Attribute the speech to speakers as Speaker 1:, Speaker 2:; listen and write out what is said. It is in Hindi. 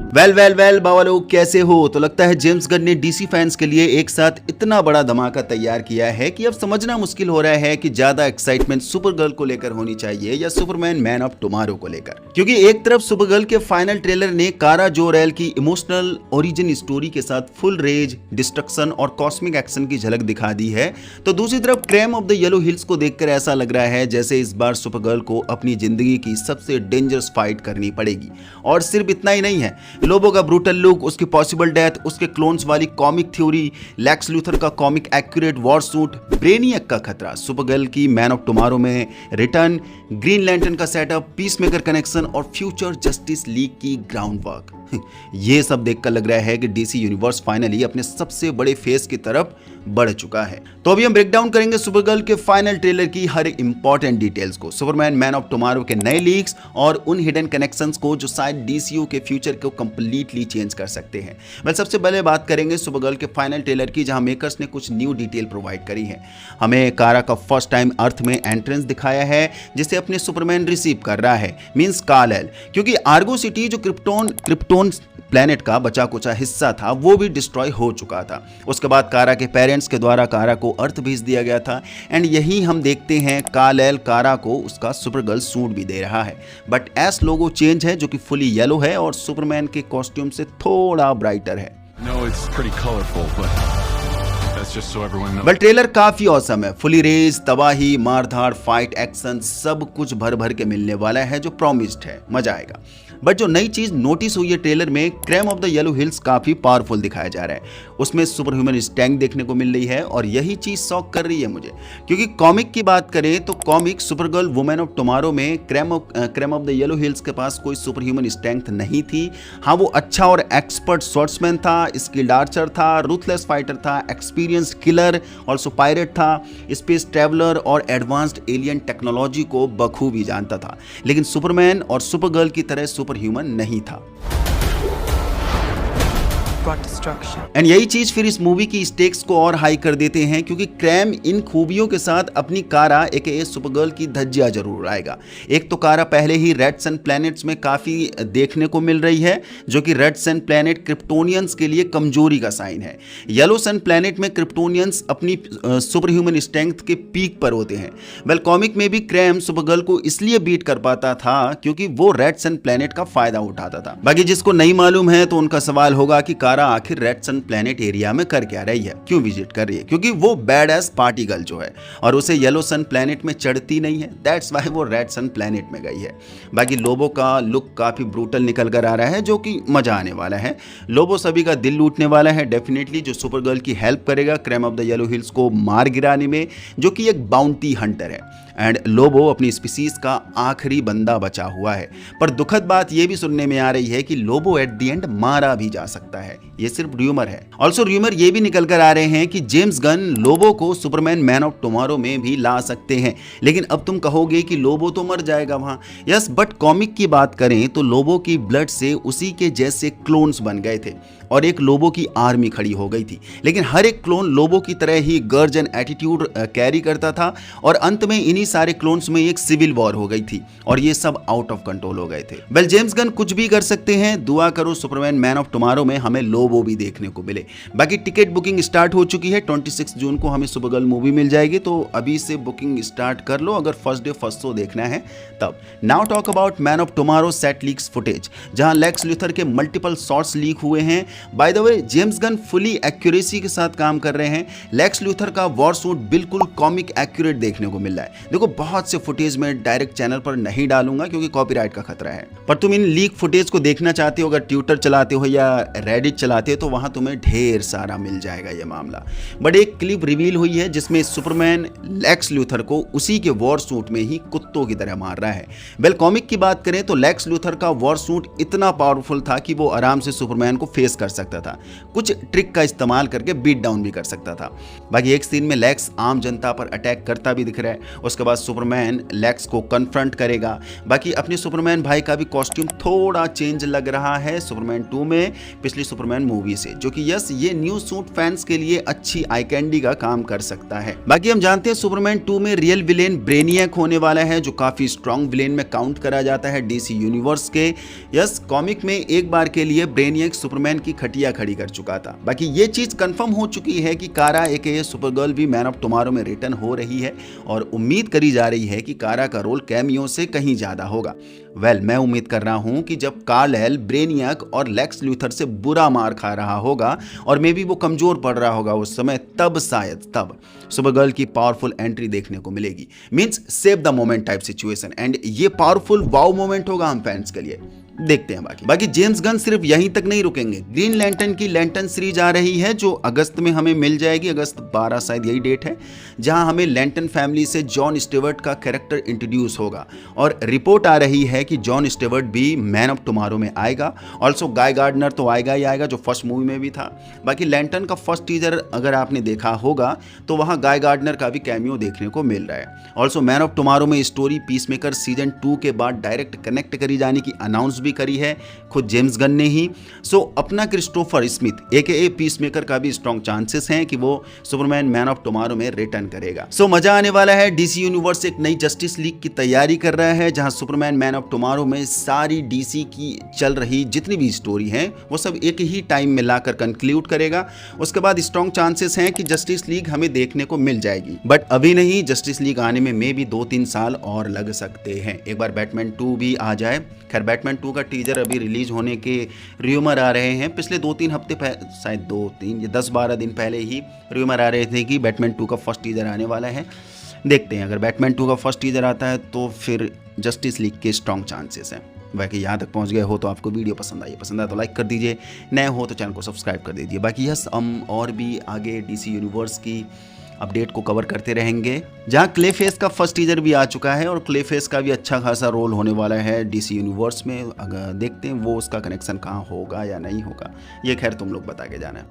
Speaker 1: वेल बाबा लोग कैसे हो। तो लगता है जेम्स गन ने डीसी फैंस के लिए एक साथ इतना बड़ा धमाका तैयार किया है कि अब समझना मुश्किल हो रहा है कि ज्यादा एक्साइटमेंट सुपरगर्ल को लेकर होनी चाहिए या सुपरमैन मैन ऑफ टुमारो को लेकर। क्योंकि एक तरफ सुपरगर्ल के फाइनल ट्रेलर ने कारा जोर-एल की इमोशनल ओरिजिन स्टोरी के साथ फुल रेज, डिस्ट्रक्शन और कॉस्मिक एक्शन की झलक दिखा दी है, तो दूसरी तरफ crime of the yellow hills को देखकर ऐसा लग रहा है जैसे इस बार सुपरगर्ल को अपनी जिंदगी की सबसे डेंजरस फाइट करनी पड़ेगी। और सिर्फ इतना ही नहीं है, लोबो का ब्रूटल लुक, उसकी पॉसिबल डेथ, उसके क्लोन्स वाली कॉमिक थ्योरी, लेक्स लूथर का कॉमिक एक्यूरेट वॉर सूट, ब्रेनियक का खतरा, सुपरगर्ल की मैन ऑफ टुमारो में रिटर्न, ग्रीन लैंटर्न का सेटअप, पीसमेकर कनेक्शन और फ्यूचर जस्टिस लीग की ग्राउंड वर्क, ये सब देखकर लग रहा है कि डीसी यूनिवर्स फाइनली अपने सबसे बड़े फेज की तरफ बढ़ चुका है। तो अभी हम ब्रेक डाउन करेंगे सुपरगर्ल के फाइनल ट्रेलर की हर इंपॉर्टेंट डिटेल्स को, सुपरमैन मैन ऑफ टुमारो के नए लीक्स और उन हिडन कनेक्शंस को जो शायद डीसीयू के फ्यूचर को कंप्लीटली चेंज कर सकते हैं। वेल, सबसे पहले बात करेंगे सुपरगर्ल के फाइनल ट्रेलर की, जहां मेकर्स ने कुछ न्यू डिटेल प्रोवाइड करी है। हमें कारा का फर्स्ट टाइम अर्थ में एंट्रेंस दिखाया है, जिसे अपने सुपरमैन रिसीव कर रहा है, मींस काल-एल, क्योंकि आर्गो सिटी जो क्रिप्टोन प्लेनेट का बचा कुचा हिस्सा था वो भी डिस्ट्रॉय हो चुका था। उसके बाद कारा के पेरेंट्स के द्वारा कारा को अर्थ भेज दिया गया था एंड यही हम देखते हैं काल-एल कारा को उसका सुपरगर्ल सूट भी दे रहा है, बट एस लोगो चेंज है जो कि फुली येलो है और सुपरमैन के कॉस्ट्यूम से थोड़ा ब्राइटर है। बट ट्रेलर काफी औसम है, फुली रेस, तबाही, मारधाड़, फाइट, एक्शन सब कुछ भर भर के मिलने वाला है जो प्रॉमिस्ड है, मजा आएगा। बट जो नई चीज नोटिस हुई है ट्रेलर में, crime of the yellow hills काफी पावरफुल दिखाया जा रहा है, उसमें सुपर ह्यूमन स्टैंग देखने को मिल रही है और यही चीज शॉक कर रही है मुझे, क्योंकि कॉमिक की बात करें तो comic Supergirl woman of tomorrow में crime of the yellow hills के पास कोई सुपर ह्यूमन स्ट्रेंथ नहीं थी। हाँ, वो अच्छा और एक्सपर्ट स्वॉर्ड्समैन था, स्किल्ड आर्चर था, रूथलेस फाइटर था, एक्सपीरियंस्ड किलर, ऑल्सो पायरेट था, स्पेस ट्रैवलर और एडवांस्ड एलियन टेक्नोलॉजी को बखूबी जानता था, लेकिन सुपरमैन और सुपरगर्ल की तरह सुपर ह्यूमन नहीं था। एंड यही चीज फिर इस मूवी की स्टेक्स को और हाई कर देते हैं, क्योंकि क्राइम इन खूबियों के साथ अपनी कारा एके सुपरगर्ल की धज्जियां जरूर उड़ाएगा। एक तो कारा पहले ही रेड सन प्लैनेट्स में काफी देखने को मिल रही है, जो कि रेड सन प्लैनेट क्रिप्टोनियंस के लिए कमजोरी का साइन है। येलो सन प्लैनेट में क्रिप्टोनियंस अपनी सुपर ह्यूमन स्ट्रेंथ के पीक पर होते हैं। वेल, कॉमिक में भी क्राइम सुपरगर्ल को इसलिए बीट कर पाता था क्योंकि वो रेड सन प्लैनेट का फायदा उठाता था। बाकी जिसको नहीं मालूम है तो उनका सवाल होगा कि कारा आखिर रेड सन प्लैनेट एरिया में कर क्या रही है, क्यों विजिट कर रही है, क्योंकि वो बैड एस पार्टी गर्ल जो है और उसे येलो सन प्लैनेट में चढ़ती नहीं है, दैट्स व्हाई वो रेड सन प्लैनेट में गई है। बाकी लोबो का लुक काफी ब्रूटल निकल कर आ रहा है, जो कि मजा आने वाला है। लोबो सभी का दिल लूटने वाला है डेफिनेटली, जो सुपरगर्ल की हेल्प करेगा crime of the yellow hills को मार गिराने में, जो कि एक बाउंटी हंटर है एंड लोबो अपनी स्पीसीज का आखिरी बंदा बचा हुआ है। पर दुखद बात यह भी सुनने में आ रही है कि लोबो एट द एंड मारा भी जा सकता है, ये सिर्फ र्यूमर है। ऑल्सो र्यूमर ये भी निकल कर आ रहे हैं कि जेम्स गन लोबो को सुपरमैन मैन ऑफ टुमारो में भी ला सकते हैं, लेकिन अब तुम कहोगे कि लोबो तो मर जाएगा वहां। यस, बट कॉमिक की बात करें तो लोबो की ब्लड से उसी के जैसे क्लोन्स बन गए थे और एक लोबो की आर्मी खड़ी हो गई थी, लेकिन हर एक क्लोन लोबो की तरह ही गर्ज एंड एटीट्यूड कैरी करता था और अंत में इन्हीं सारे क्लोन्स में एक सिविल वॉर हो गई थी और ये सब आउट ऑफ कंट्रोल हो गए थे। वेल, जेम्स गन कुछ भी कर सकते हैं, दुआ करो सुपरमैन मैन ऑफ टुमारो में हमें लोबो भी देखने को मिले। बाकी टिकट बुकिंग स्टार्ट हो चुकी है, 26 जून को हमें सुपरगर्ल मूवी मिल जाएगी, तो अभी से बुकिंग स्टार्ट कर लो अगर फर्स्ट डे फर्स्ट शो देखना है तब। Now talk about man of tomorrow set leaks footage, जहां लेक्स लूथर के मल्टीपल शॉट्स लीक हुए हैं। By the way, James Gunn fully accuracy के साथ काम कर रहे हैं। लेक्स लूथर का वॉर सूट बिल्कुल कॉमिक एक्यूरेट देखने को मिल रहा है। देखो, बहुत से फुटेज में डायरेक्ट चैनल पर नहीं डालूंगा क्योंकि कॉपीराइट का खतरा है, पर तुम इन लीक फुटेज को देखना चाहते हो, अगर ट्विटर चलाते हो या रेडिट चलाते हो तो वहां तुम्हें ढेर सारा मिल जाएगा ये मामला। बट एक क्लिप रिवील हुई है जिसमें सुपरमैन लेक्स लूथर को उसी के वॉर सूट में ही कुत्तों की तरह मार रहा है। वेल, कॉमिक की बात करें तो लेक्स लूथर का वॉर सूट इतना पावरफुल था कि वो आराम से सुपरमैन को फेस कर कर सकता था, कुछ ट्रिक का इस्तेमाल करके बीट डाउन भी कर सकता था। बाकी एक सीन में लेक्स आम जनता पर अटैक करता भी दिख रहा है। उसके बाद सुपरमैन लेक्स को कन्फ्रंट करेगा। बाकी अपने सुपरमैन भाई का भी कॉस्ट्यूम थोड़ा चेंज लग रहा है सुपरमैन 2 में पिछली सुपरमैन मूवी से, जो कि यस ये न्यू सूट फैंस के लिए अच्छी आई कैंडी का काम कर सकता है। बाकी हम जानते हैं सुपरमैन 2 में रियल विलेन ब्रेनियक होने वाला है, जो काफी स्ट्रॉन्ग विलेन में काउंट करा जाता है डीसी यूनिवर्स के। यस कॉमिक में एक बार के लिए ब्रेनियक सुपरमैन की खटिया खड़ी कर चुका था। बाकी ये चीज कंफर्म हो चुकी है कि कारा एके सुपरगर्ल भी मैन ऑफ टुमारो में रिटर्न हो रही है और उम्मीद करी जा रही है कि कारा का रोल कैमियो से कहीं ज्यादा होगा। मैं उम्मीद कर रहा हूं कि जब कार्ल ब्रेनियक और लेक्स लूथर से बुरा मार खा रहा होगा और मे बी वो कमजोर पड़ रहा होगा उस समय, तब शायद सुपरगर्ल की पावरफुल एंट्री देखने को मिलेगी। Means save the moment type situation, and ये पावरफुल वाव मोमेंट होगा हम फैंस के लिए। देखते हैं बाकी जेम्स गन सिर्फ यहीं तक नहीं रुकेंगे। ग्रीन लैंटर्न की लैंटर्न सीरीज आ रही है जो अगस्त में हमें मिल जाएगी, अगस्त 12 शायद यही डेट है, जहां हमें लैंटर्न फैमिली से जॉन स्टेवर्ट का कैरेक्टर इंट्रोड्यूस होगा और रिपोर्ट आ रही है कि जॉन स्टेवर्ट भी मैन ऑफ टुमारो में आएगा। ऑल्सो गाय गार्डनर तो आएगा ही आएगा, जो फर्स्ट मूवी में भी था। बाकी लैंटर्न का फर्स्ट टीजर अगर आपने देखा होगा तो वहां गाय गार्डनर का भी कैमियो देखने को मिल रहा है। ऑल्सो मैन ऑफ टुमारो में स्टोरी पीसमेकर सीजन 2 के बाद डायरेक्ट कनेक्ट करी जाने की अनाउंस करी है खुद जेम्स गन ने ही। सो अपना क्रिस्टोफर स्मिथ एकेए पीसमेकर का भी स्ट्रॉन्ग चांसेस हैं कि वो सुपरमैन मैन ऑफ टुमारो में रिटर्न करेगा। सो मजा आने वाला है। डीसी यूनिवर्स एक नई जस्टिस लीग की तैयारी कर रहा है, जहां सुपरमैन मैन ऑफ टुमारो में सारी डीसी की चल रही जितनी भी स्टोरी है वो सब एक ही टाइम में लाकर कंक्लूड करेगा। उसके बाद स्ट्रॉन्ग चांसेस हैं कि जस्टिस लीग हमें देखने को मिल जाएगी, बट अभी नहीं। जस्टिस लीग आने में मे भी 2-3 साल और लग सकते हैं। एक बार बैटमैन 2 भी आ जाए। खैर बैटमैन 2 का टीजर अभी रिलीज होने के र्यूमर आ रहे हैं। पिछले 2-3 हफ्ते शायद 2-3 या 10-12 दिन पहले ही र्यूमर आ रहे थे कि बैटमैन 2 का फर्स्ट टीजर आने वाला है। देखते हैं, अगर बैटमैन 2 का फर्स्ट टीजर आता है तो फिर जस्टिस लीग के स्ट्रॉन्ग चांसेस हैं। बाकी यहाँ तक पहुँच गए हो तो आपको वीडियो पसंद आए तो लाइक कर दीजिए, नए हो तो चैनल को सब्सक्राइब कर दीजिए। बाकी यस हम और भी आगे डीसी यूनिवर्स की अपडेट को कवर करते रहेंगे, जहां क्लेफेस का फर्स्ट टीजर भी आ चुका है और क्लेफेस का भी अच्छा खासा रोल होने वाला है डीसी यूनिवर्स में। अगर देखते हैं वो उसका कनेक्शन कहाँ होगा या नहीं होगा, ये खैर तुम लोग बता के जाना।